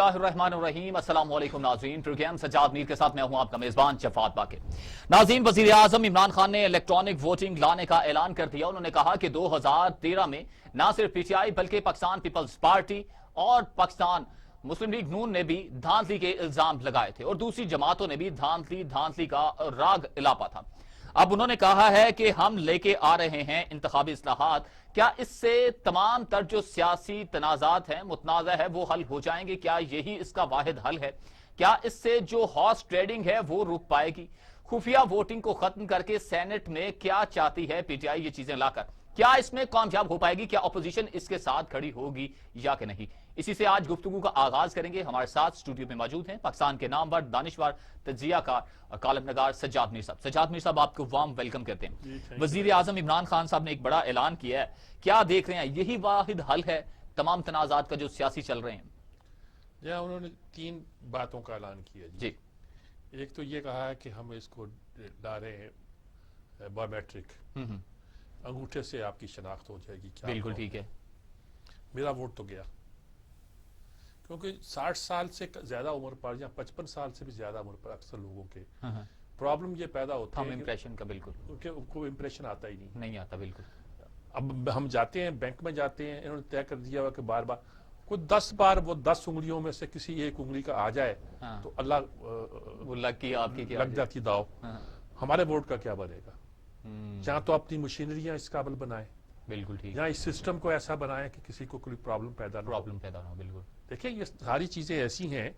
اللہ الرحمن الرحیم۔ السلام علیکم ناظرین، پروگرام سجاد میر کے ساتھ میں ہوں آپ کا میزبان جفات باقر۔ ناظرین، وزیر اعظم عمران خان نے الیکٹرانک ووٹنگ لانے کا اعلان کر دیا۔ انہوں نے کہا کہ 2013 میں نہ صرف پی ٹی آئی بلکہ پاکستان پیپلز پارٹی اور پاکستان مسلم لیگ نون نے بھی دھاندلی کے الزام لگائے تھے اور دوسری جماعتوں نے بھی دھاندلی کا راگ الاپا تھا۔ اب انہوں نے کہا ہے کہ ہم لے کے آ رہے ہیں انتخابی اصلاحات۔ کیا اس سے تمام تر جو سیاسی تنازعات ہیں، متنازع ہے، وہ حل ہو جائیں گے؟ کیا یہی اس کا واحد حل ہے؟ کیا اس سے جو ہارس ٹریڈنگ ہے وہ رک پائے گی؟ خفیہ ووٹنگ کو ختم کر کے سینٹ میں کیا چاہتی ہے پی ٹی آئی یہ چیزیں لا کر؟ کیا اس میں کامیاب ہو پائے گی؟ کیا اپوزیشن اس کے ساتھ کھڑی ہوگی یا کہ نہیں؟ اسی سے آج گفتگو کا آغاز کریں گے۔ ہمارے ساتھ اسٹوڈیو میں موجود ہیں پاکستان کے نامور دانشور تجزیہ کار کالم نگار سجاد میر صاحب۔ سجاد میر صاحب، آپ کو وارم ویلکم کرتے ہیں۔ وزیر اعظم عمران خان صاحب نے ایک بڑا اعلان کیا ہے، کیا دیکھ رہے ہیں یہی واحد حل ہے تمام تنازعات کا جو سیاسی چل رہے ہیں؟ جی، انہوں نے 3 باتوں کا اعلان کیا جی۔ ایک تو یہ کہا ہے کہ ہم اس کو لا رہے ہیں بایو میٹرک، انگوٹھے سے آپ کی شناخت ہو جائے گی۔ کیا بالکل ٹھیک ہے۔ میرا ووٹ تو گیا، کیونکہ 60 سال سے زیادہ عمر پر یا 55 سال سے بھی زیادہ عمر پر اکثر لوگوں کے پرابلم یہ پیدا ہوتا ہے امپریشن کا، بالکل کیونکہ ان کو امپریشن آتا ہی نہیں آتا۔ بالکل اب ہم جاتے ہیں بینک میں جاتے ہیں، انہوں نے طے کر دیا ہوا کہ بار بار کوئی 10 بار وہ 10 انگلیوں میں سے کسی ایک انگلی کا آ جائے تو اللہ وہ لگ کی آپ کی لگ جاتی داؤ۔ ہمارے ووٹ کا کیا بنے گا؟ جہاں تو اپنی مشینریاں اس قابل بنائیں، بالکل ٹھیک، یہاں اس سسٹم کو ایسا بنائیں کہ کسی کو کوئی پرابلم پیدا نہ ہو۔ بالکل دیکھیں، یہ ساری چیزیں ایسی ہیں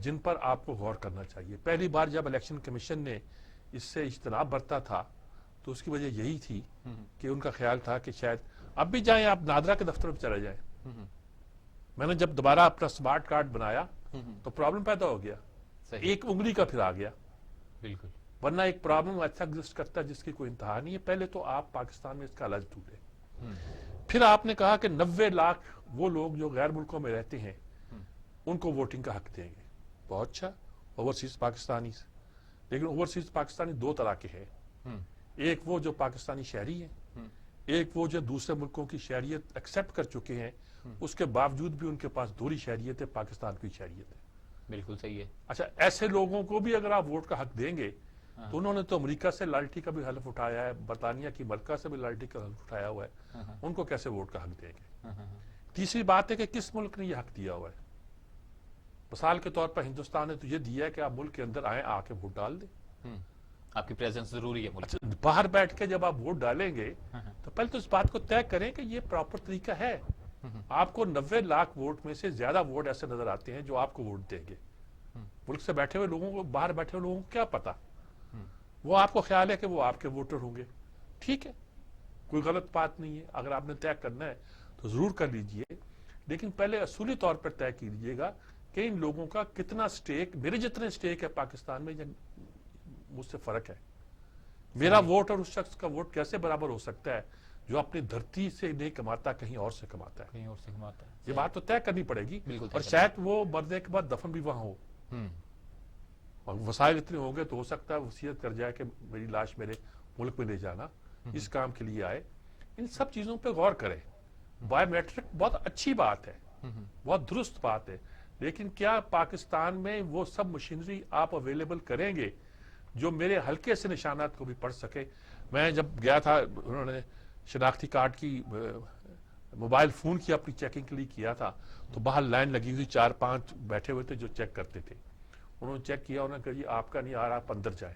جن پر آپ کو غور کرنا چاہیے۔ پہلی بار جب الیکشن کمیشن نے اس سے اجتناب برتا تھا تو اس کی وجہ یہی تھی کہ ان کا خیال تھا کہ شاید اب بھی جائیں، آپ نادرا کے دفتر میں چلے جائیں۔ میں نے جب دوبارہ اپنا سمارٹ کارڈ بنایا تو پرابلم پیدا ہو گیا، ایک انگلی کا پھر آ گیا۔ بالکل، ورنہ ایک پرابلم ایسا ایگزسٹ کرتا ہے جس کی کوئی انتہا نہیں ہے۔ پہلے تو آپ پاکستان میں اس کا علاج ڈھونڈیں۔ پھر آپ نے کہا کہ 90 لاکھ وہ لوگ جو غیر ملکوں میں رہتے ہیں ان کو ووٹنگ کا حق دیں گے۔ بہت اچھا، اوورسیز پاکستانی، لیکن اوورسیز پاکستانی 2 طرح کے ہیں۔ ایک وہ جو پاکستانی شہری ہیں، ایک وہ جو دوسرے ملکوں کی شہریت ایکسیپٹ کر چکے ہیں، اس کے باوجود بھی ان کے پاس دوہری شہریت ہے، پاکستان کی شہریت ہے۔ بالکل صحیح ہے۔ اچھا، ایسے لوگوں کو بھی اگر آپ ووٹ کا حق دیں گے تو انہوں نے تو امریکہ سے لالٹی کا بھی حلف اٹھایا ہے، برطانیہ کی ملکہ سے بھی لالٹی کا حلف اٹھایا ہوا ہے، ان کو کیسے ووٹ کا حق دیں گے؟ تیسری بات ہے کہ کس ملک نے یہ حق دیا ہوا ہے؟ مثال کے طور پر ہندوستان نے تو یہ دیا ہے کہ آپ ملک کے اندر آئیں، آ کے ووٹ ڈال دیں، آپ کی پریزنس ضروری ہے ملک۔ اچھا، باہر بیٹھ کے جب آپ ووٹ ڈالیں گے تو پہلے تو اس بات کو طے کریں کہ یہ پراپر طریقہ ہے۔ آپ کو 90 لاکھ ووٹ میں سے زیادہ ووٹ ایسے نظر آتے ہیں جو آپ کو ووٹ دیں گے۔ ملک سے بیٹھے ہوئے لوگوں کو، باہر بیٹھے ہوئے لوگوں کو کیا پتا؟ وہ آپ کو خیال ہے کہ وہ آپ کے ووٹر ہوں گے، ٹھیک ہے، کوئی غلط بات نہیں ہے۔ اگر آپ نے طے کرنا ہے تو ضرور کر لیجئے، لیکن پہلے اصولی طور پر طے کیجئے گا کہ ان لوگوں کا کتنا سٹیک، میرے جتنے سٹیک ہے پاکستان میں، یا مجھ سے فرق ہے؟ میرا ووٹ اور اس شخص کا ووٹ کیسے برابر ہو سکتا ہے جو اپنی دھرتی سے نہیں کماتا، کہیں اور سے کماتا ہے؟ یہ بات تو طے کرنی پڑے گی، اور شاید وہ مرنے کے بعد دفن بھی وہاں ہو، اور وسائل اتنے ہوں گے تو ہو سکتا ہے وصیت کر جائے کہ میری لاش میرے ملک میں لے جانا، اس کام کے لیے آئے۔ ان سب چیزوں پہ غور کریں۔ بایو میٹرک بہت اچھی بات ہے، بہت درست بات ہے، لیکن کیا پاکستان میں وہ سب مشینری آپ اویلیبل کریں گے جو میرے ہلکے سے نشانات کو بھی پڑھ سکے؟ میں جب گیا تھا، انہوں نے شناختی کارڈ کی موبائل فون کی اپنی چیکنگ کے لیے کیا تھا، تو باہر لائن لگی ہوئی 4-5 بیٹھے ہوئے تھے جو چیک کرتے تھے۔ انہوں نے چیک کیا، انہوں نے کہا جی آپ کا نہیں آ رہا، آپ اندر جائیں۔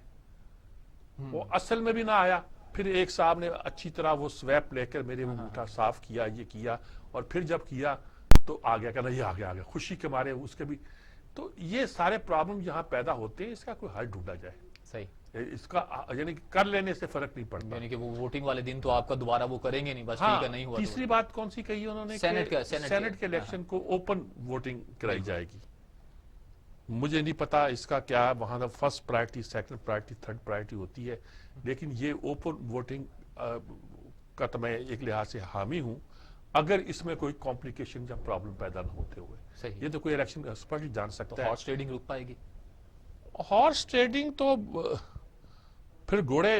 وہ اصل میں بھی نہ آیا، پھر ایک صاحب نے اچھی طرح وہ سویپ لے کر میرے انگوٹھا صاف کیا، یہ کیا، اور پھر جب کیا تو آ گیا، کہنا یہ آ گیا خوشی کے مارے اس کے بھی۔ تو یہ سارے پرابلم یہاں پیدا ہوتے ہیں، اس کا کوئی حل ڈھونڈا جائے۔ صحیح، اس کا یعنی کر لینے سے فرق نہیں پڑتا، یعنی کہ وہ ووٹنگ والے دن تو آپ کا دوبارہ وہ کریں گے نہیں، بس ٹھیک ہے، نہیں ہوا۔ تیسری بات کون سی کہی انہوں نے؟ سینٹ کے الیکشن کو اوپن ووٹنگ کرائی جائے گی۔ مجھے نہیں پتا اس کا کیا وہاں first priority, second priority, third priority ہوتی ہے، لیکن یہ اوپن ووٹنگ کا تو میں ایک لحاظ سے حامی ہوں، اگر اس میں کوئی کمپلیکیشن یا پرابلم پیدا نہ ہوتے ہوئے۔ یہ تو کوئی الیکشن ایکسپرٹ ہی جان سکتا ہے۔ ہارس ٹریڈنگ رک پائے گی؟ ہارس ٹریڈنگ تو پھر گھوڑے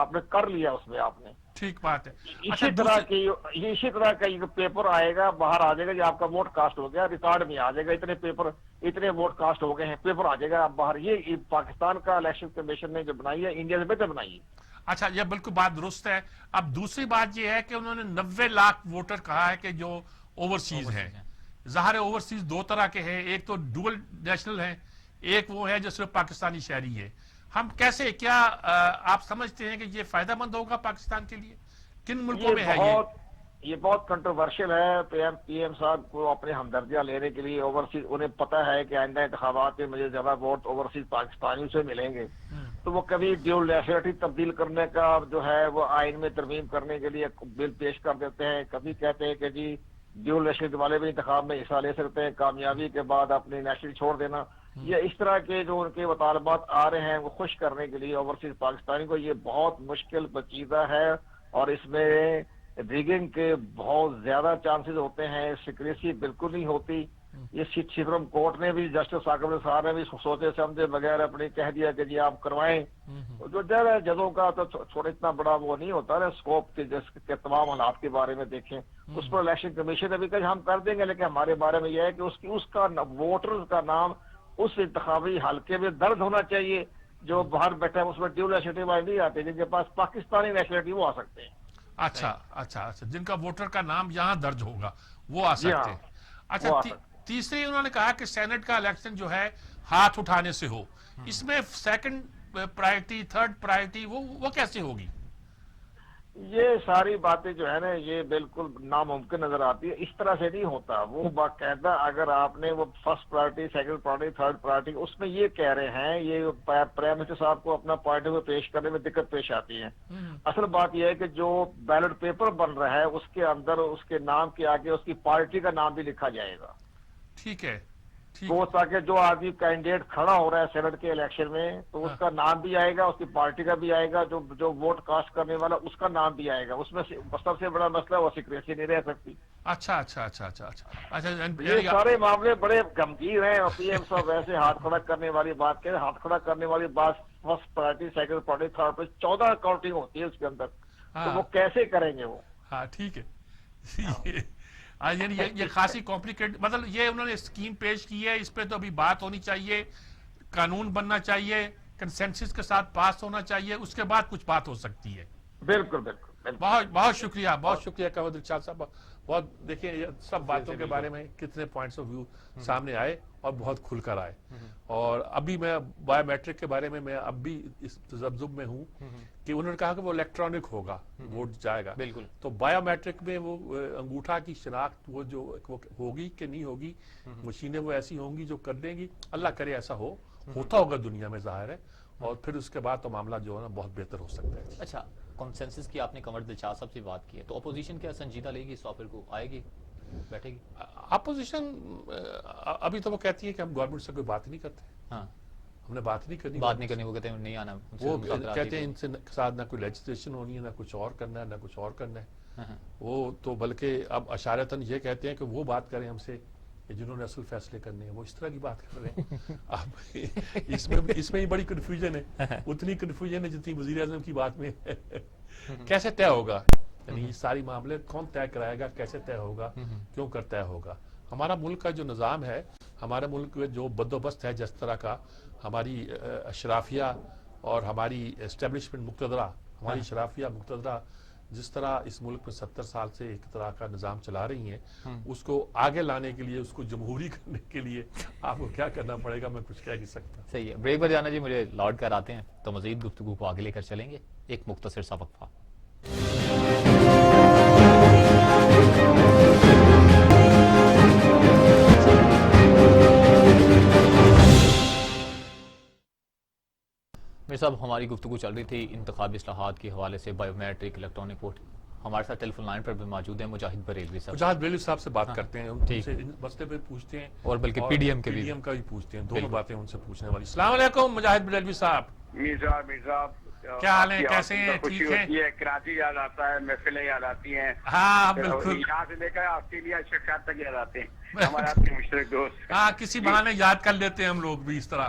آپ نے کر لیا اس میں آپ نے. ٹھیک بات ہے. اسی طرح کا یہ پیپر آئے گا, باہر آ جائے گا, جو آپ کا ووٹ کاسٹ ہو گیا, ریکارڈ میں آ جائے گا, اتنے ووٹ کاسٹ ہو گئے ہیں, پیپر آ جائے گا باہر. یہ پاکستان کا الیکشن کمیشن نے جو بنائی ہے, انڈیا سے بہتر بنائی ہے. اچھا, یہ بالکل بات درست ہے. اب دوسری بات یہ ہے کہ انہوں نے 90 لاکھ ووٹر کہا ہے کہ جو اوورسیز ہیں. ظاہر اوورسیز دو طرح کے ہیں, ایک تو ڈوئل نیشنل ہیں, ایک وہ ہے جو صرف پاکستانی شہری ہے. ہم کیسے, کیا آپ سمجھتے ہیں کہ یہ فائدہ مند ہوگا پاکستان کے لیے؟ کن ملکوں میں ہے یہ بہت کنٹروورشل ہے. پی ایم صاحب کو اپنے ہمدردیاں لینے کے لیے اوورسیز, انہیں پتا ہے کہ آئندہ انتخابات میں مجھے زیادہ ووٹ اوورسیز پاکستانیوں سے ملیں گے, تو وہ کبھی ڈیول نیشنلٹی تبدیل کرنے کا جو ہے وہ آئین میں ترمیم کرنے کے لیے بل پیش کر دیتے ہیں. کبھی کہتے ہیں کہ جی ڈیول نیشنلٹی والے بھی انتخاب میں حصہ لے سکتے ہیں, کامیابی کے بعد اپنی نیشنلٹی چھوڑ دینا. یہ اس طرح کے جو ان کے مطالبات آ رہے ہیں وہ خوش کرنے کے لیے اوورسیز پاکستانی کو, یہ بہت مشکل پیچیدہ ہے, اور اس میں ریگنگ کے بہت زیادہ چانسز ہوتے ہیں. سیکریسی بالکل نہیں ہوتی. یہ سپریم کورٹ نے بھی, جسٹس ثاقب علی صاحب نے بھی سوچے سمجھے بغیر اپنے کہہ دیا کہ جی آپ کروائیں. جو ججوں کا تو چھوڑا اتنا بڑا وہ نہیں ہوتا نا اسکوپ کے تمام حالات کے بارے میں دیکھیں. اس پر الیکشن کمیشن نے بھی کہا ہم کر دیں گے, لیکن ہمارے بارے میں یہ ہے کہ اس کا ووٹر کا نام اس انتخابی حلقے میں درج ہونا چاہیے. جو باہر بیٹھا ہے اس میں ڈیول نیشنلٹی والے نہیں آتے, جن کے پاس پاکستانی نیشنلٹی وہ آ سکتے ہیں. اچھا, جن کا ووٹر کا نام یہاں درج ہوگا وہ آ سکتے ہیں. اچھا, تیسری انہوں نے کہا کہ سینٹ کا الیکشن جو ہے ہاتھ اٹھانے سے ہو. اس میں سیکنڈ پرائرٹی, تھرڈ پرائرٹی وہ کیسے ہوگی؟ یہ ساری باتیں جو ہے نا یہ بالکل ناممکن نظر آتی ہے. اس طرح سے نہیں ہوتا. وہ باقاعدہ اگر آپ نے وہ first priority, second priority, third priority, اس میں یہ کہہ رہے ہیں, یہ پرائم منسٹر صاحب کو اپنا پوائنٹ آف ویو پیش کرنے میں دقت پیش آتی ہے. اصل بات یہ ہے کہ جو بیلٹ پیپر بن رہا ہے اس کے اندر اس کے نام کے آگے اس کی پارٹی کا نام بھی لکھا جائے گا. ٹھیک ہے, تو تاکہ جو آدمی کینڈیڈیٹ کھڑا ہو رہا ہے سینٹ کے الیکشن میں تو اس کا نام بھی آئے گا, اس کی پارٹی کا بھی آئے گا, جو ووٹ کاسٹ کرنے والا اس کا نام بھی آئے گا. اس میں سب سے بڑا مسئلہ وہ سیکریسی نہیں رہ سکتی. اچھا, یہ سارے معاملے بڑے گمبھیر ہیں, اور پی ایم صاحب ویسے ہاتھ کھڑا کرنے والی بات کہہ رہے. ہاتھ کھڑا کرنے والی بات first priority, second priority, third priority, 14 counting ہوتی ہے اس کے اندر, تو وہ کیسے کریں گے وہ؟ ہاں ٹھیک ہے. یعنی یہ خاصی کمپلیکیٹ, مطلب یہ انہوں نے اسکیم پیش کی ہے, اس پہ تو ابھی بات ہونی چاہیے, قانون بننا چاہیے, کنسنسس کے ساتھ پاس ہونا چاہیے, اس کے بعد کچھ بات ہو سکتی ہے. بالکل. بہت شکریہ قمر دلشاد صاحب. بہت دیکھیں سب باتوں کے بارے میں کتنے پوائنٹس آف ویو سامنے آئے اور بہت کھل کر آئے. اور ابھی میں بایو میٹرک کے بارے میں اب بھی اس تذبذب میں ہوں کہ انہوں نے کہا کہ وہ الیکٹرانک ہوگا, ووٹ جائے گا. بالکل. تو بایو میٹرک میں وہ انگوٹھا کی شناخت وہ جو ہوگی کہ نہیں ہوگی, مشینیں وہ ایسی ہوں گی جو کر دیں گی. اللہ کرے ایسا ہوتا ہوگا دنیا میں, ظاہر ہے, اور پھر اس کے بعد تو معاملہ جو ہے نا بہت بہتر ہو سکتا ہے. اچھا, کنسنسس کی آپ نے قمر دلشاد صاحب سے بات کی ہے, تو اپوزیشن کیا سنجیدہ لے گی اس آفر کو, آئے گی, بیٹھے گی؟ اپوزیشن ابھی تو وہ کہتی ہے کہ ہم گورنمنٹ سے کوئی بات نہیں کرتے. ہاں, ہم نے بات نہیں کرنی, وہ کہتے ہیں نہیں آنا. وہ کہتے ہیں ان سے ساتھ نہ کوئی لیجسلیشن ہونی ہے, نہ کچھ اور کرنا ہے, نہ کچھ اور کرنا ہے. وہ تو بلکہ اب اشارتاً یہ کہتے ہیں کہ وہ بات کریں ہم سے جنہوں نے اصل فیصلے کرنے ہیں, وہ اس طرح کی بات کر رہے ہیں. اب اس میں ہی بڑی کنفیوژن ہے, اتنی کنفیوژن ہے جتنی وزیر اعظم کی بات میں. کیسے طے ہوگا, یعنی یہ ساری معاملے کون طے کرائے گا, کیسے طے ہوگا, کیوں کر طے ہوگا. ہمارا ملک کا جو نظام ہے, ہمارے ملک میں جو بندوبست ہے جس طرح کا, ہماری اشرافیہ اور ہماری اسٹیبلشمنٹ مقتدرہ, ہماری اشرافیہ مقتدرہ جس طرح اس ملک میں 70 سال سے ایک طرح کا نظام چلا رہی ہیں, اس کو آگے لانے کے لیے, اس کو جمہوری کرنے کے لیے آپ کو کیا کرنا پڑے گا, میں کچھ کہہ نہیں سکتا. صحیح ہے, بریک پر جانا جی, مجھے لوٹ کر آتے ہیں تو مزید گفتگو کو آگے لے کر چلیں گے. ایک مختصر سا وقفہ. میرے صاحب, ہماری گفتگو چل رہی تھی انتخابی اصلاحات کے حوالے سے, بایو میٹرک, الیکٹرانک ووٹ. ہمارے ساتھ ٹیلی فون لائن پر بھی موجود ہیں مجاہد بریلوی صاحب. مجاہد بریلوی صاحب سے بات کرتے ہیں, ان سے مسئلے پہ پوچھتے ہیں, اور بلکہ پی ڈی ایم کا بھی پوچھتے ہیں. دونوں باتیں ان سے پوچھنے والی. السلام علیکم مجاہد بریلوی صاحب. مرزا کیا حال ہے, کیسے ہیں, ٹھیک ہیں؟ کراچی یاد آتا ہے, محفلیں یاد آتی ہیں. ہاں بالکل, یہاں سے لے کر آسٹریلیا شفقات تک یاد آتے ہیں, ہمارے آپ کے مشترک دوست. ہاں, کسی بہانے یاد کر لیتے ہیں ہم لوگ بھی اس طرح.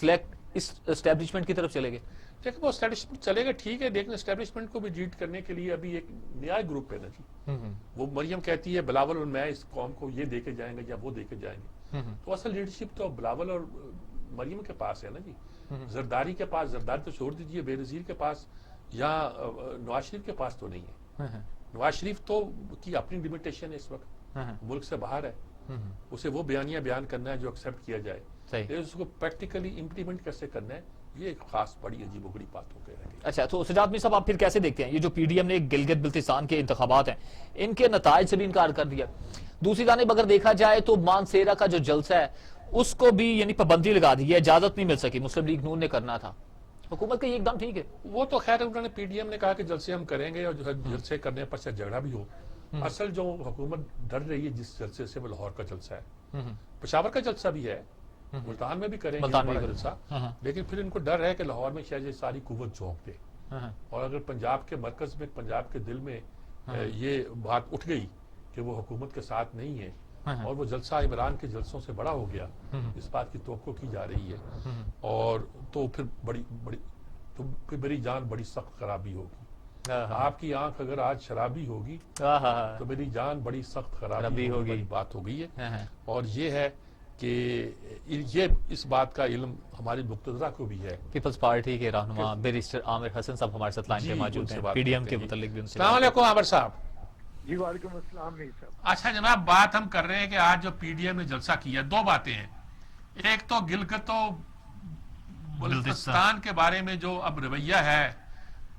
سلیکٹ اس اسٹیبلشمنٹ کی طرف چلے گئے؟ دیکھیں وہ اسٹیبلشمنٹ چلے گا ٹھیک ہے، لیکن اسٹیبلشمنٹ کو بھی جیٹ کرنے کے لیے ابھی ایک نیا گروپ ہے نا جی. وہ مریم کہتی ہے بلاول اور میں اس قوم کو یہ دے کے جائیں گے یا وہ دے کے جائیں گے، تو اصل لیڈرشپ تو بلاول اور مریم کے پاس ہے نا جی. زرداری کے پاس، زرداری تو چھوڑ دیجیے، بے نظیر کے پاس یا نواز شریف کے پاس تو نہیں ہے. نواز شریف تو کی اپنی لمیٹیشن ہے اس وقت، ملک سے باہر ہے، اسے وہ بیانیہ بیان کرنا ہے جو ایکسیپٹ کیا جائے، لیکن اس کو پریکٹیکلی امپلیمنٹ کیسے کرنا ہے یہ ایک خاص بڑی عجیب و غریب بات ہو گئی. اچھا تو سجاد میر صاحب آپ پھر کیسے دیکھتے ہیں یہ جو پی ڈی ایم نے گلگت بلتستان کے انتخابات ہیں ان کے نتائج سے بھی انکار کر دیا؟ دوسری جانب اگر دیکھا جائے تو مانسیرا کا جو جلسہ ہے اس کو بھی یعنی پابندی لگا دی ہے، اجازت نہیں مل سکی، مسلم لیگ نون نے کرنا تھا. حکومت کا یہ ایک دم ٹھیک ہے؟ وہ تو خیر انہوں نے پی ڈی ایم نے کہا کہ جلسے ہم کریں گے اور جو ہے جلسے کرنے پر سے جھگڑا بھی ہو. اصل جو حکومت ڈر رہی ہے جس جلسے سے وہ لاہور کا جلسہ ہے، پشاور کا جلسہ بھی ہے، ملتان میں بھی کریں گے بڑا جلسہ، لیکن پھر ان کو ڈر ہے کہ لاہور میں شاید یہ ساری قوت جھونک دے، اور اگر پنجاب کے مرکز میں، پنجاب کے دل میں یہ بات اٹھ گئی کہ وہ حکومت کے ساتھ نہیں ہے اور وہ جلسہ عمران کے جلسوں سے بڑا ہو گیا، اس بات کی توقع کی جا رہی ہے، اور تو پھر پھر میری جان بڑی سخت خرابی ہوگی. آپ کی آنکھ اگر آج شرابی ہوگی تو میری جان بڑی سخت خرابی ہوگی، بات ہو گئی ہے. اور یہ ہے کہ یہ اس بات کا علم ہماری مقتدرہ کو بھی ہے. پیپلز پارٹی کے رہنما بیرسٹر عامر حسن صاحب ہمارے ساتھ لائن پہ موجود ہیں، پی ڈی ایم کے متعلق بھی ان سے. السلام علیکم عامر صاحب. جی وعلیکم السلام میر صاحب. اچھا جناب، بات ہم کر رہے ہیں کہ آج جو پی ڈی ایم نے جلسہ کیا، دو باتیں ہیں. ایک تو گلگت و بلتستان کے بارے میں جو اب رویہ ہے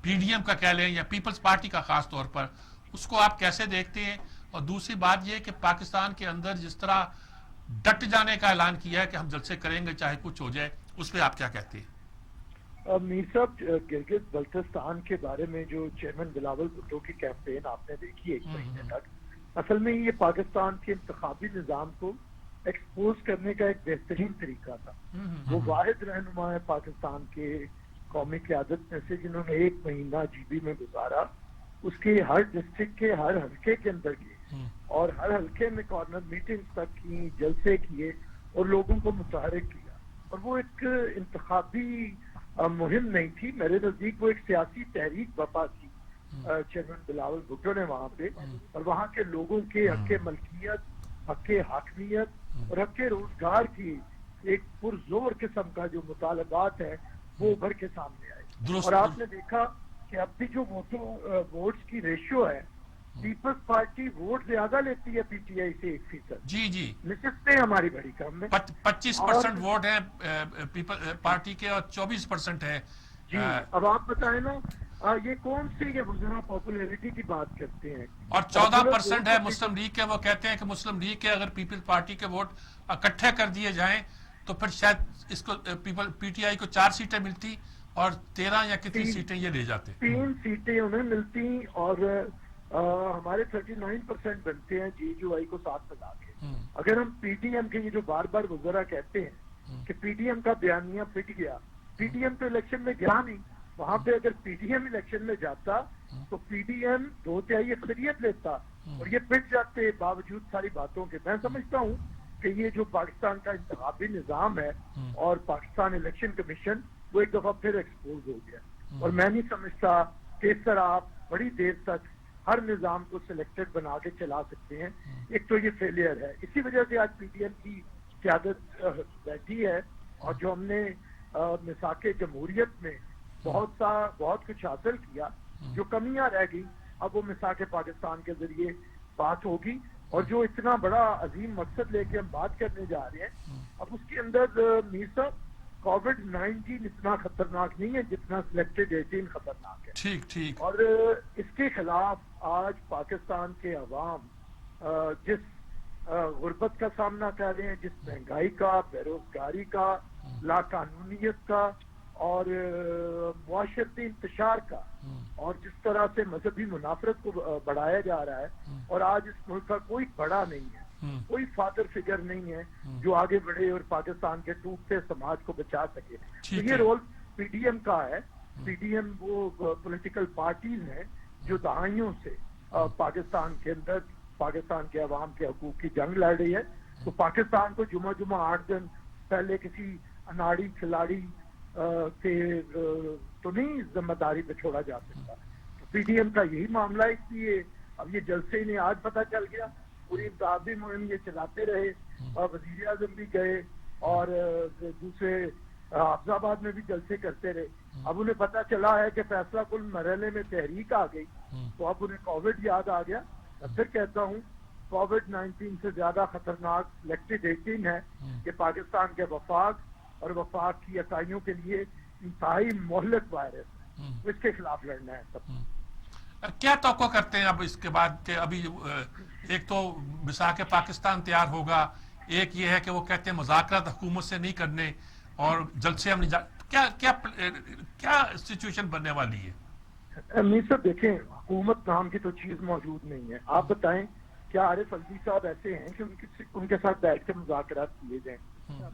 پی ڈی ایم کا کہہ لیں یا پیپلز پارٹی کا خاص طور پر، اس کو آپ کیسے دیکھتے ہیں؟ اور دوسری بات یہ کہ پاکستان کے اندر جس طرح ڈٹ جانے کا اعلان کیا ہے کہ ہم جلسے کریں گے چاہے کچھ ہو جائے، اس پہ آپ کیا کہتے ہیں؟ میر صاحب، گلگت بلتستان کے بارے میں جو چیئرمین بلاول بھٹو کی کیمپین آپ نے دیکھی ایک مہینے تک، اصل میں یہ پاکستان کے انتخابی نظام کو ایکسپوز کرنے کا ایک بہترین طریقہ تھا. وہ واحد رہنما ہے پاکستان کے قومی قیادت میں سے جنہوں نے ایک مہینہ جی بی میں گزارا، اس کے ہر ڈسٹرکٹ کے ہر حلقے کے اندر گئے اور ہر حلقے میں کارنر میٹنگز تک کی، جلسے کیے اور لوگوں کو متحرک کیا. اور وہ ایک انتخابی مہم نہیں تھی، میرے نزدیک وہ ایک سیاسی تحریک برپا کی چیئرمین بلاول بھٹو نے وہاں پہ، اور وہاں کے لوگوں کے حق ملکیت، حق حاکمیت اور حق روزگار کی ایک پرزور قسم کا جو مطالبات ہیں وہ ابھر کے سامنے آئے. اور آپ نے دیکھا کہ اب بھی جو ووٹس کی ریشو ہے، پیپلز پارٹی ووٹ زیادہ لیتی ہے پی ٹی آئی سے 1%. جی جی، نشستیں ہماری بڑی کم ہے، 25% ووٹ ہیں پیپل پارٹی کے اور 24% ہے. جی اب آپ بتائیں نا، یہ کون سی یہ وزراء پاپولیرٹی کی بات کرتے ہیں؟ اور 14% ہے مسلم لیگ کے. وہ کہتے ہیں کہ مسلم لیگ کے اگر پیپل پارٹی کے ووٹ اکٹھے کر دیے جائیں تو پھر شاید اس کو پی ٹی آئی کو 4 سیٹیں ملتی اور 13 یا کتنی سیٹیں یہ لے جاتے. 3 سیٹیں انہیں ملتی اور ہمارے 39% بنتے ہیں جی جو آئی کو ساتھ ملا کے. اگر ہم پی ٹی ایم کے یہ جو بار بار وزراء کہتے ہیں کہ پی ٹی ایم کا بیانیہ پھٹ گیا، پی ٹی ایم تو الیکشن میں گیا نہیں. وہاں پہ اگر پی ٹی ایم الیکشن میں جاتا تو پی ٹی ایم 2/3 اکثریت لیتا اور یہ پھٹ جاتے باوجود ساری باتوں کے. میں سمجھتا ہوں کہ یہ جو پاکستان کا انتخابی نظام ہے اور پاکستان الیکشن کمیشن، وہ ایک دفعہ پھر ایکسپوز ہو گیا. اور میں نہیں سمجھتا کہ اس طرح آپ بڑی دیر تک ہر نظام کو سلیکٹڈ بنا کے چلا سکتے ہیں. ایک تو یہ فیلئر ہے، اسی وجہ سے آج پی ٹی ایم کی قیادت بیٹھی ہے. اور جو ہم نے میثاق جمہوریت میں بہت کچھ حاصل کیا، جو کمیاں رہ گئی اب وہ میثاق پاکستان کے ذریعے بات ہوگی. اور جو اتنا بڑا عظیم مقصد لے کے ہم بات کرنے جا رہے ہیں، اب اس کے اندر میر صاحب کووڈ-19 اتنا خطرناک نہیں ہے جتنا سلیکٹڈ 18 خطرناک ہے. ٹھیک. اور اس کے خلاف آج پاکستان کے عوام جس غربت کا سامنا کر رہے ہیں، جس مہنگائی کا، بے روزگاری کا، لا قانونیت کا اور معاشرتی انتشار کا، اور جس طرح سے مذہبی منافرت کو بڑھایا جا رہا ہے، اور آج اس ملک کا کوئی بڑا نہیں ہے، کوئی فادر فگر نہیں ہے جو آگے بڑھے اور پاکستان کے ٹوٹتے سماج کو بچا سکے. تو یہ رول پی ڈی ایم کا ہے. پی ڈی ایم وہ پولیٹیکل پارٹیز ہیں جو دہائیوں سے پاکستان کے اندر پاکستان کے عوام کے حقوق کی جنگ لڑ رہی ہے. تو پاکستان کو جمعہ 8 دن پہلے کسی اناڑی کھلاڑی کے تو نہیں ذمہ داری پہ چھوڑا جا سکتا. پی ڈی ایم کا یہی معاملہ ہے کہ یہ اب یہ جلسے انہیں آج پتہ چل گیا, پوری انتخابی مہم یہ چلاتے رہے, اور وزیر اعظم بھی گئے اور دوسرے حافظ آباد میں بھی جلسے کرتے رہے. اب انہیں پتہ چلا ہے کہ فیصلہ کل مرحلے میں تحریک آ گئی, تو اب انہیں کووڈ یاد آ گیا. پھر کہتا ہوں کووڈ-19 سے زیادہ خطرناک سلیکٹڈ 18 ہے کہ پاکستان کے وفاق اور وفاق کی اکائیوں کے لیے انتہائی مہلک وائرس ہے, اس کے خلاف لڑنا ہے سب. کیا توقع کرتے ہیں اب اس کے بعد کہ ابھی ایک تو مساق پاکستان تیار ہوگا, ایک یہ ہے کہ وہ کہتے ہیں مذاکرات حکومت سے نہیں کرنے اور جلسے ہم کیا سچویشن بننے والی ہے؟ امیر صاحب دیکھیں, حکومت نام کی تو چیز موجود نہیں ہے. آپ بتائیں کیا عارف الوی صاحب ایسے ہیں کہ ان کے ساتھ بیٹھ کے مذاکرات کیے جائیں؟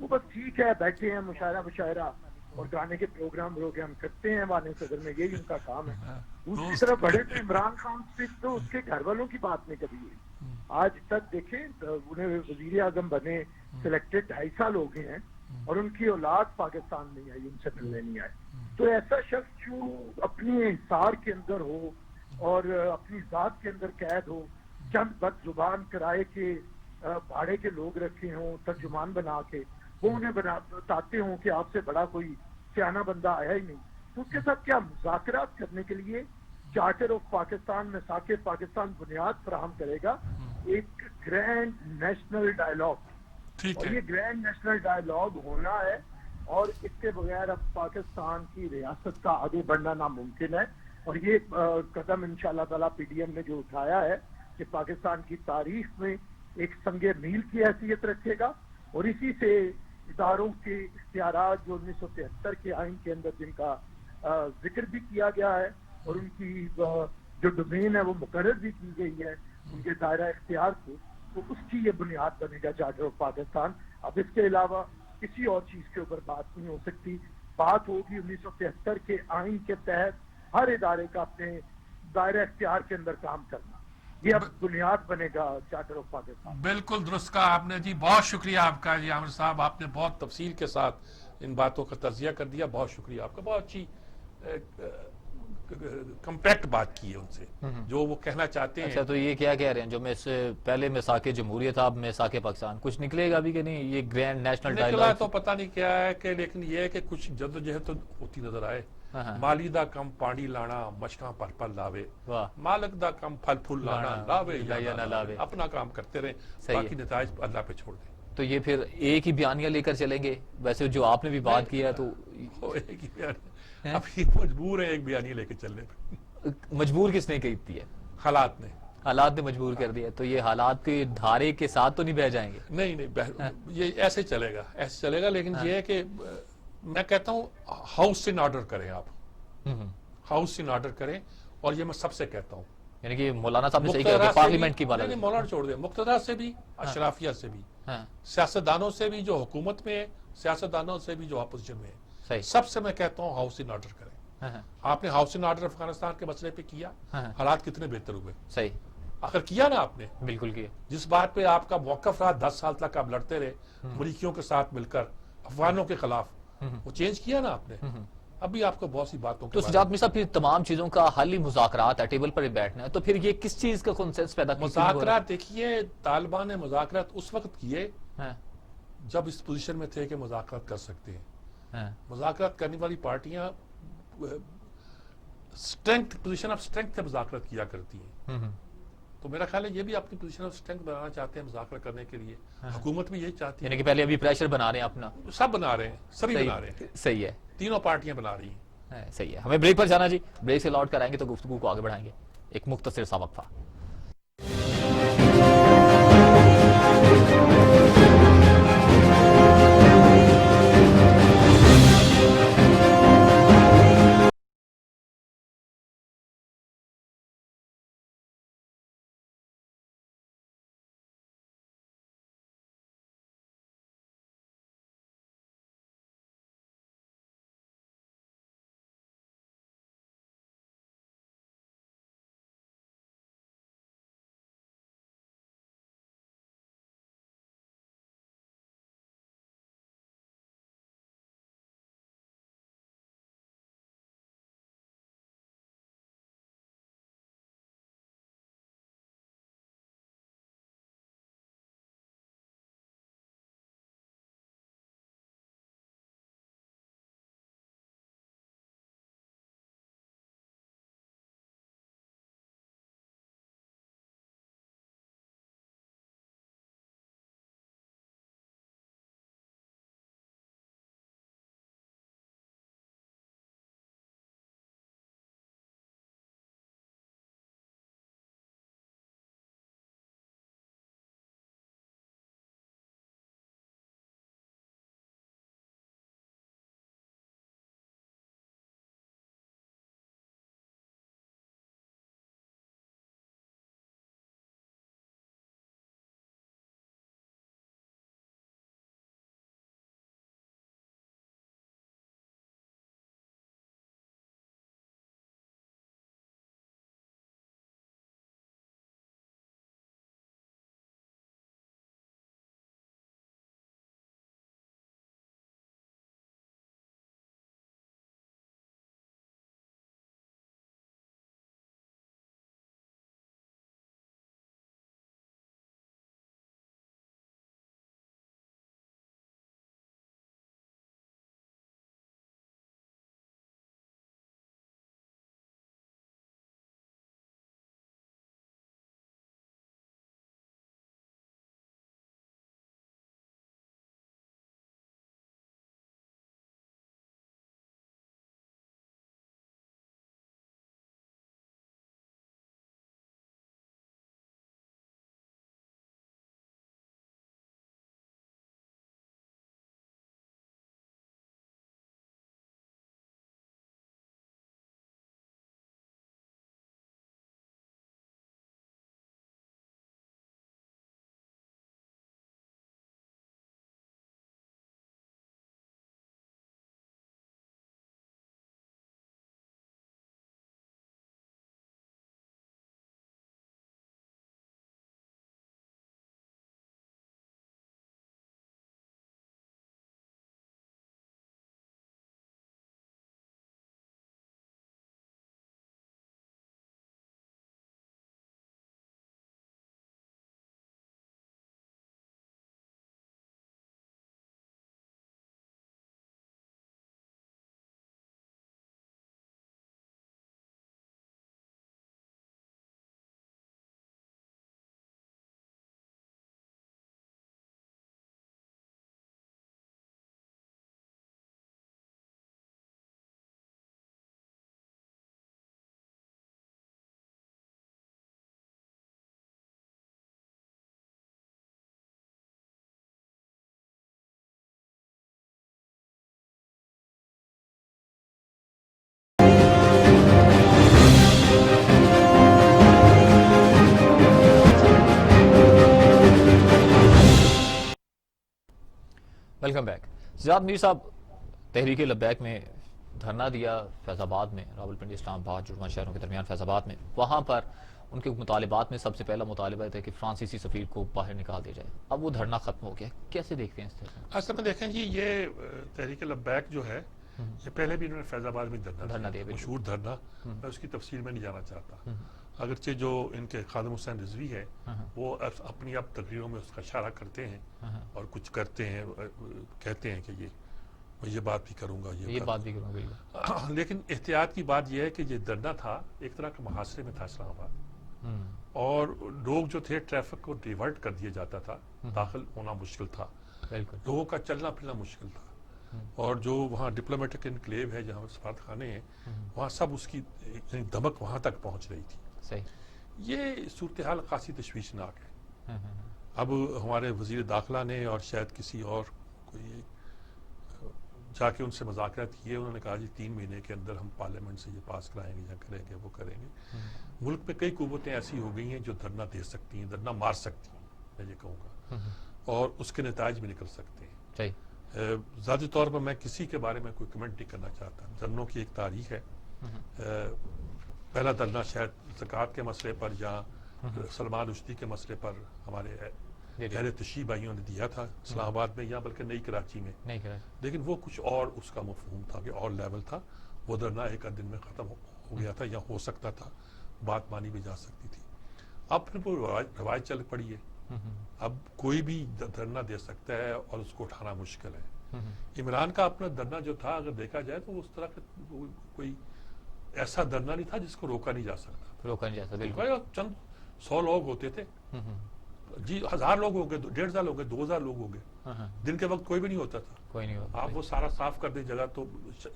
وہ بس ٹھیک ہے بیٹھے ہیں, مشاعرہ اور گانے کے پروگرام کرتے ہیں وانے صدر میں, یہی ان کا کام ہے. دوسری طرف بڑے تو عمران خان سے تو اس کے گھر والوں کی بات نہیں کبھی ہوئی. آج تک دیکھیں انہیں وزیر اعظم بنے سلیکٹڈ 2.5 سال ہو گئے ہیں اور ان کی اولاد پاکستان نہیں آئی, ان سے ملنے نہیں آئے. تو ایسا شخص جو اپنی انحصار کے اندر ہو اور اپنی ذات کے اندر قید ہو, چند بد زبان کرائے کے بھاڑے کے لوگ رکھے ہوں ترجمان بنا کے, وہ انہیں بتاتے ہوں کہ آپ سے بڑا کوئی سیانہ بندہ آیا ہی نہیں, تو اس کے ساتھ کیا مذاکرات کرنے کے لیے چارٹر آف پاکستان میں مساق پاکستان بنیاد فراہم کرے گا, ایک گرینڈ نیشنل ڈائلاگ. اور یہ گرینڈ نیشنل ڈائلاگ ہونا ہے, اور اس کے بغیر اب پاکستان کی ریاست کا آگے بڑھنا ناممکن ہے. اور یہ قدم انشاءاللہ تعالیٰ پی ڈی ایم نے جو اٹھایا ہے کہ پاکستان کی تاریخ میں ایک سنگ میل کی حیثیت رکھے گا, اور اسی سے اداروں کے اختیارات جو 1973 کے آئین کے اندر جن کا ذکر بھی کیا گیا ہے اور ان کی جو ڈومین ہے وہ مقرر بھی کی گئی ہے ان کے دائرہ اختیار کو, تو اس کی یہ بنیاد بنے گا چارٹر آف پاکستان. اب اس کے علاوہ کسی اور چیز کے اوپر بات نہیں ہو سکتی. بات ہوگی 1973 کے آئین کے تحت ہر ادارے کا اپنے دائرہ اختیار کے اندر کام کرنا, یہ اب بنیاد بنے گا چارٹر آف پاکستان. بالکل درست کہا آپ نے جی, بہت شکریہ آپ کا جی عامر صاحب, آپ نے بہت تفصیل کے ساتھ ان باتوں کا تجزیہ کر دیا. بہت شکریہ آپ کا, بہت اچھی کمپیکٹ بات کی ہے ان سے جو وہ کہنا چاہتے ہیں. اچھا, تو یہ کیا کہہ رہے ہیں جو میں اس سے پہلے مساق جمہوریت تھا اب مساق پاکستان, کچھ نکلے گا ابھی کہ نہیں؟ یہ گرینڈ نیشنل نکلا ڈائلاگ تو پتہ نہیں کیا ہے کہ, لیکن یہ ہے کہ کچھ جدوجہد تو ہوتی نظر آئے. مالی دا کم پانی لانا مشکاں پر لاوے, مالک دا کم پھل پھول لانا لاوے یا نہ لاوے, اپنا کام کرتے رہیں, باقی نتائج اللہ پہ چھوڑ دیں. تو یہ پھر ایک ہی بیانیہ لے کر چلیں گے؟ ویسے جو آپ نے بھی بات کیا ہے تو ایک ہی بیانیہ, اب یہ مجبور ہے ایک بیانیہ لے کے چلنے پہ. مجبور کس نے کی ہے؟ حالات نے مجبور کر دیا. تو یہ حالات کے دھارے کے ساتھ تو نہیں بہ جائیں گے؟ نہیں, یہ ایسے چلے گا, لیکن یہ ہے کہ میں کہتا ہوں ہاؤس ان آرڈر کریں, آپ ہاؤس ان آرڈر کریں. اور یہ میں سب سے کہتا ہوں, یعنی کہ مولانا صاحب نے صحیح کہا کہ پارلیمنٹ کی بات ہے. مولانا چھوڑ دیں, مقتدر سے بھی, اشرافیہ سے بھی, سیاستدانوں سے بھی جو حکومت میں ہے, سیاستدانوں سے بھی جو اپوزیشن میں ہے, سب سے میں کہتا ہوں ہاؤس ان آرڈر کریں. آپ نے ہاؤس ان آرڈر افغانستان کے مسئلے پہ کیا, حالات کتنے بہتر ہوئے. صحیح, آخر کیا نا آپ نے, بالکل کیا. جس بات پہ آپ کا موقف رہا 10 سال تک آپ لڑتے رہے مریخیوں کے ساتھ مل کر افغانوں کے خلاف, وہ چینج کیا نا آپ نے. ابھی آپ کو بہت سی باتوں تو سجاد میر صاحب پھر تمام چیزوں کا حل ہی مذاکرات ہے, ٹیبل پر ہی بیٹھنا ہے, تو پھر یہ کس چیز کا کنسنس پیدا کیا؟ مذاکرات دیکھیے, طالبان نے مذاکرات اس وقت کیے جب اس پوزیشن میں تھے کہ مذاکرات کر سکتے ہیں. مذاکرات کرنے والی پارٹیاں پوزیشن آف اسٹرینتھ سے مذاکرات کیا کرتی ہیں. تو میرا خیال ہے یہ بھی اپنی پوزیشن آف اسٹرینتھ بنانا چاہتے ہیں مذاکرات کرنے کے لیے. حکومت بھی یہی چاہتی ہے, یعنی کہ پہلے ابھی پریشر بنا رہے ہیں اپنا. سب بنا رہے ہیں, سبھی بنا رہے ہیں. صحیح ہے, تینوں پارٹیاں بنا رہی ہیں. صحیح ہے. ہمیں بریک پر جانا جی, بریک سے لوٹ کر آئیں گے تو گفتگو کو آگے بڑھائیں گے. ایک مختصر سا وقفہ. Welcome back. سجاد میر صاحب تحریک لبیک میں دھرنا دیا فیض آباد میں، راولپنڈی، اسلام آباد، جڑواں شہروں کے درمیان فیض آباد میں. وہاں پر ان کے مطالبات میں سب سے پہلا مطالبہ تھا کہ فرانسیسی سفیر کو باہر نکال دیا جائے. اب وہ دھرنا ختم ہو گیا، کیسے دیکھتے ہیں اس طرح؟ اصل میں دیکھیں جی، یہ تحریک لبیک جو ہے یہ پہلے بھی انہوں نے فیض آباد میں دھرنا دیا، مشہور دھرنا. میں اس کی تفصیل میں نہیں جانا چاہتا. اگرچہ جو ان کے خادم حسین رضوی ہے وہ اپنی اب تقریروں میں اس کا اشارہ کرتے ہیں اور کچھ کرتے ہیں، کہتے ہیں کہ میں یہ بات بھی کروں گا، یہ بات بھی کروں گا. لیکن احتیاط کی بات یہ ہے کہ یہ دھرنا تھا ایک طرح کا محاصرے میں تھا اسلام آباد، اور لوگ جو تھے ٹریفک کو ڈیورٹ کر دیا جاتا تھا، داخل ہونا مشکل تھا، لوگوں کا چلنا پھرنا مشکل تھا. اور جو وہاں ڈپلومیٹک انکلیو ہے جہاں سفارت خانے ہیں وہاں سب اس کی دمک وہاں تک پہنچ رہی تھی. یہ صورتحال خاصی تشویشناک ہے. اب ہمارے وزیر داخلہ نے اور شاید کسی اور کوئی جا کے ان سے مذاکرات کیے، انہوں نے کہا جی 3 مہینے کے اندر ہم پارلیمنٹ سے یہ پاس کرائیں گے، یا کریں گے، وہ کریں گے. ملک میں کئی قوتیں ایسی ہو گئی ہیں جو دھرنا دے سکتی ہیں، دھرنا مار سکتی ہیں، میں یہ کہوں گا، اور اس کے نتائج بھی نکل سکتے ہیں. ذاتی طور پر میں کسی کے بارے میں کوئی کمنٹ نہیں کرنا چاہتا. دھرنوں کی ایک تاریخ ہے. پہلا دھرنا شاید زکوٰۃ کے مسئلے پر یا سلمان رشدی کے مسئلے پر ہمارے اہل تشیع بھائیوں نے دیا تھا اسلام آباد میں، یا بلکہ نئی کراچی میں، لیکن وہ کچھ اور اس کا مفہوم تھا کہ اور لیول تھا. وہ دھرنا ایک دن میں ختم ہو گیا تھا، یا ہو سکتا تھا، بات مانی بھی جا سکتی تھی. اب پھر وہ روایت چل پڑی ہے. اب کوئی بھی دھرنا دے سکتا ہے اور اس کو اٹھانا مشکل ہے. عمران کا اپنا دھرنا جو تھا اگر دیکھا جائے تو اس طرح کا کوئی ایسا دھرنا نہیں تھا جس کو روکا نہیں جا سکتا. بالکل چند 100 لوگ ہوتے تھے جی، 1000 لوگ ہو گئے، 1500 لوگ ہو گئے، 2000 لوگ ہو گئے. دن کے وقت کوئی بھی نہیں ہوتا تھا. آپ وہ سارا صاف کر دیں جگہ تو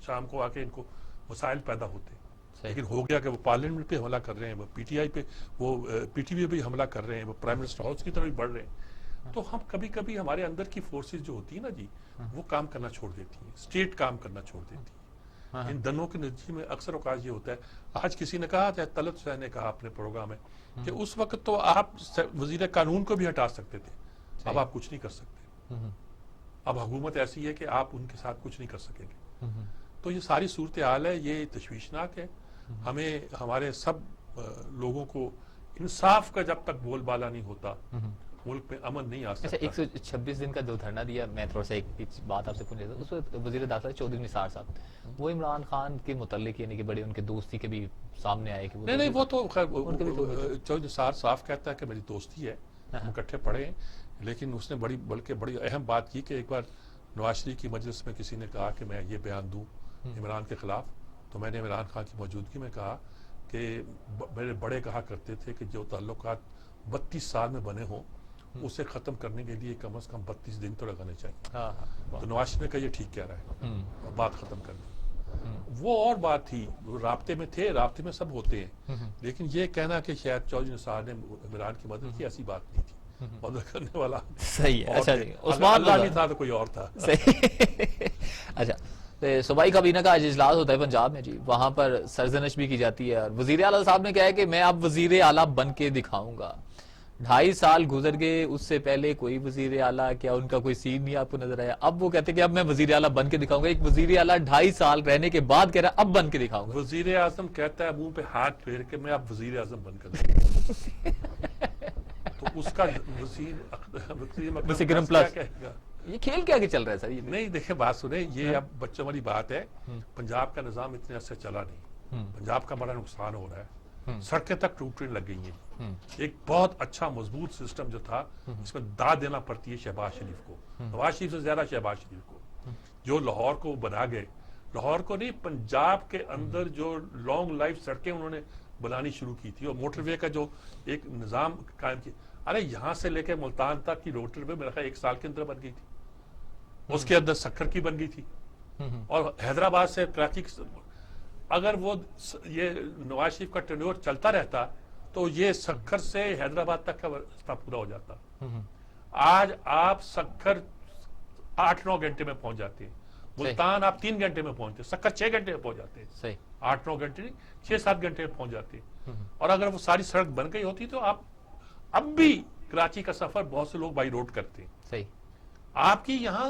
شام کو آ کے ان کو مسائل پیدا ہوتے. لیکن ہو گیا کہ وہ پارلیمنٹ پہ حملہ کر رہے ہیں، وہ پی ٹی آئی پہ، وہ پی ٹی وی پہ حملہ کر رہے ہیں، وہ پرائم منسٹر ہاؤس کی طرف بھی بڑھ رہے ہیں. تو ہم کبھی کبھی ہمارے اندر کی فورسز جو ہوتی ہیں نا جی، وہ کام کرنا چھوڑ دیتی ہیں، اسٹیٹ کام کرنا چھوڑ دیتی ہے. ان دنوں کے نتیجے میں اکثر اوقات یہ ہوتا ہے. آج کسی نے کہا تھا، طلعت حسین نے کہا اپنے پروگرام میں کہ اس وقت تو آپ وزیر قانون کو بھی ہٹا سکتے تھے، اب آپ کچھ نہیں کر سکتے. اب حکومت ایسی ہے کہ آپ ان کے ساتھ کچھ نہیں کر سکیں گے. تو یہ ساری صورتحال ہے، یہ تشویشناک ہے. ہمیں ہمارے سب لوگوں کو انصاف کا جب تک بول بالا نہیں ہوتا ملک میں امن نہیں آ سکتا. 126 دن کا جو دھرنا دیا، میں تھوڑا سا ایک بات آپ سے پوچھ رہا تھا. اس وقت وزیر داخلہ چودھری نثار صاحب وہ عمران خان کے متعلق یعنی کہ بڑے ان کے دوستی کے بھی سامنے آئے کہ نہیں، وہ تو چودھری نثار صاف کہتا ہے کہ میری دوستی ہے، ہم اکٹھے پڑھے ہیں. لیکن اس نے بلکہ بڑی اہم بات کی کہ ایک بار نواز شریف کی مجلس میں کسی نے کہا کہ میں یہ بیان دوں عمران کے خلاف، تو میں نے عمران خان کی موجودگی میں کہا کہ میرے بڑے کہا کرتے تھے کہ جو تعلقات 32 سال میں بنے ہوں اسے ختم کرنے کے لیے کم از کم 32 دن تو لگانے چاہیے. تو نواز شریف نے کہا یہ ٹھیک کہہ رہا ہے، بات ختم کر دی. وہ اور بات تھی، رابطے میں تھے، رابطے میں سب ہوتے ہیں. لیکن یہ کہنا کہ شاید چودھری نثار نے عمران کی مدد کی، ایسی بات نہیں تھی. مدد کرنے والا صحیح ہے. اچھا جی، عثمان اللہ نہیں تھا تو کوئی اور تھا. اچھا، صوبائی کابینہ کا آج اجلاس ہوتا ہے پنجاب میں جی، وہاں پر سرزنش بھی کی جاتی ہے. اور وزیر اعلیٰ صاحب نے کہا ہے کہ میں اب وزیر اعلیٰ بن کے دکھاؤں گا. 2.5 سال گزر گئے، اس سے پہلے کوئی وزیر اعلیٰ، کیا ان کا کوئی سین نہیں آپ کو نظر آیا؟ اب وہ کہتے ہیں کہ اب میں وزیر اعلیٰ بن کے دکھاؤں گا. ایک وزیر اعلیٰ 2.5 سال رہنے کے بعد کہہ رہا ہے اب بن کے دکھاؤں گا. وزیر اعظم کہتا ہے منہ پہ ہاتھ پھیر کے میں اب وزیر اعظم بن کر دکھاؤں گا. تو اس کا وزیر اکرم پلس کیا کہے گا؟ یہ کھیل کیا کہ چل رہا ہے سر؟ نہیں دیکھیں، بات سنیں، یہ اب بچوں والی بات ہے. پنجاب کا نظام اتنے عرصے چلا نہیں، پنجاب کا بڑا نقصان ہو رہا ہے. سڑکیں تک ٹوٹنے لگ گئی ہیں. ایک بہت اچھا مضبوط سسٹم جو تھا، اس میں داد دینا پڑتی ہے شہباز شریف کو، نواز شریف سے زیادہ شہباز شریف کو، جو لاہور کو بنا گئے. لاہور کو نہیں، پنجاب کے اندر جو لانگ لائف سڑکیں انہوں نے بنانی شروع کی تھی، اور موٹر وے کا جو ایک نظام قائم کیا. ارے یہاں سے لے کے ملتان تک کی موٹر وے میرا خیال 1 سال کے اندر بن گئی تھی. اس کے اندر سکھر کی بن گئی تھی. اور حیدرآباد سے کراچی، اگر وہ یہ نواز شریف کا ٹینیور چلتا رہتا تو یہ سکھر سے حیدرآباد تک کا راستہ پورا ہو جاتا. آج آپ سکھر 8-9 گھنٹے میں پہنچ جاتے ہیں، ملتان آپ 3 گھنٹے میں پہنچتے ہیں، سکھر 6 گھنٹے میں پہنچ جاتے ہیں. 8-9 گھنٹے نہیں، 6-7 گھنٹے میں پہنچ جاتے ہیں. اور اگر وہ ساری سڑک بن گئی ہوتی تو آپ اب بھی کراچی کا سفر بہت سے لوگ بائی روڈ کرتے ہیں. آپ کی یہاں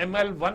ML1